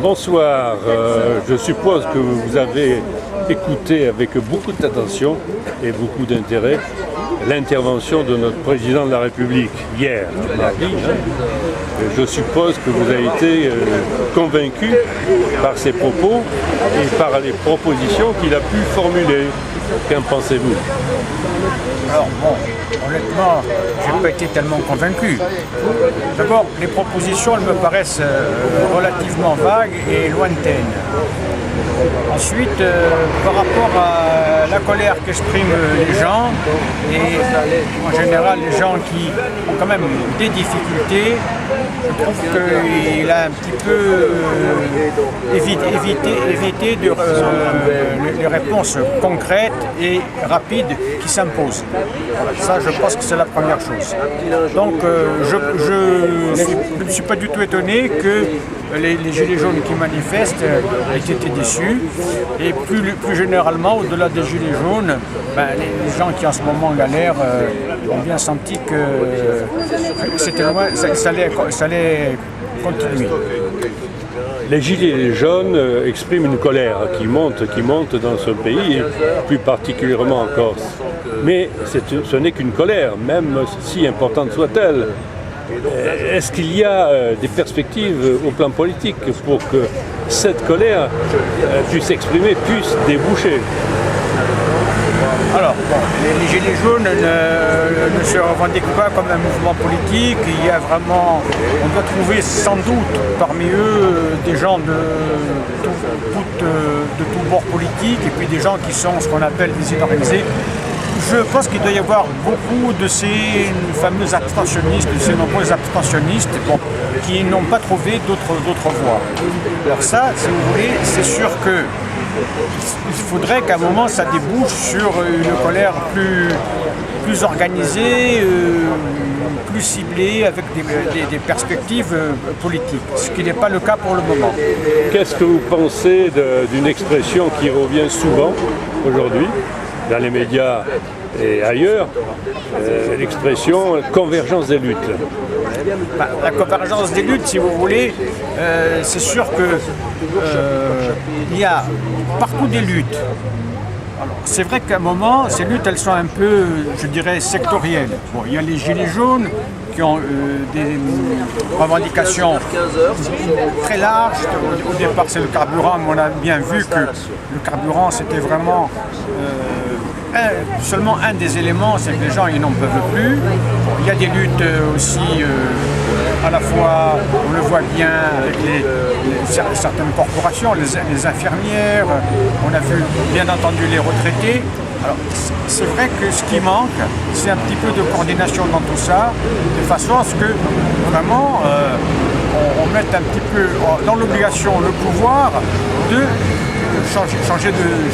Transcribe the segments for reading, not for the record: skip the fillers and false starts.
Bonsoir, je suppose que vous avez écouté avec beaucoup d'attention et beaucoup d'intérêt l'intervention de notre président de la République hier, mardi. Je suppose que vous avez été convaincu par ses propos et par les propositions qu'il a pu formuler. Qu'en pensez-vous? Alors bon, honnêtement, je n'ai pas été tellement convaincu. D'abord, les propositions, elles me paraissent relativement vagues et lointaines. Ensuite, par rapport à la colère qu'expriment les gens, et en général les gens qui ont quand même des difficultés, je trouve qu'il a un petit peu évité les réponses concrètes et rapides qui s'imposent. Ça, je pense que c'est la première chose. Donc, je ne suis pas du tout étonné que les gilets jaunes qui manifestent aient été déçus. Et plus généralement, au-delà des gilets jaunes, les gens qui en ce moment galèrent ont bien senti que c'était loin, ça allait continuer. Les gilets jaunes expriment une colère qui monte dans ce pays, et plus particulièrement en Corse. Mais ce n'est qu'une colère, même si importante soit-elle. Est-ce qu'il y a des perspectives au plan politique pour que cette colère puisse s'exprimer, puisse déboucher? Alors, bon, les Gilets jaunes ne se revendiquent pas comme un mouvement politique. Il y a vraiment, on doit trouver sans doute parmi eux des gens de tous bords politiques et puis des gens qui sont ce qu'on appelle des inorganisés. Je pense qu'il doit y avoir beaucoup de ces fameux abstentionnistes, de ces nombreux abstentionnistes qui n'ont pas trouvé d'autres voies. Alors ça, si vous voulez, c'est sûr qu'il faudrait qu'à un moment ça débouche sur une colère plus organisée, plus ciblée, avec des perspectives politiques, ce qui n'est pas le cas pour le moment. Qu'est-ce que vous pensez d'une expression qui revient souvent aujourd'hui dans les médias et ailleurs, l'expression convergence des luttes? La convergence des luttes, si vous voulez, c'est sûr que il y a partout des luttes. C'est vrai qu'à un moment, ces luttes, elles sont un peu, je dirais, sectorielles. Bon, il y a les gilets jaunes qui ont des revendications très larges. Au départ, c'est le carburant, mais on a bien vu que le carburant, c'était vraiment seulement un des éléments, c'est que les gens ils n'en peuvent plus. Il y a des luttes aussi, à la fois, on le voit bien avec certaines corporations, les infirmières, on a vu bien entendu les retraités. Alors, c'est vrai que ce qui manque, c'est un petit peu de coordination dans tout ça, de façon à ce que vraiment on mette un petit peu dans l'obligation le pouvoir de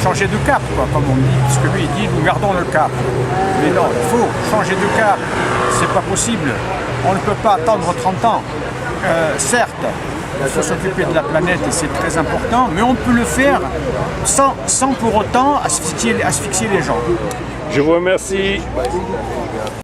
changer de cap, quoi, comme on dit, parce que lui il dit nous gardons le cap. Mais non, il faut changer de cap, c'est pas possible. On ne peut pas attendre 30 ans. Certes, il faut s'occuper de la planète et c'est très important, mais on peut le faire sans pour autant asphyxier les gens. Je vous remercie.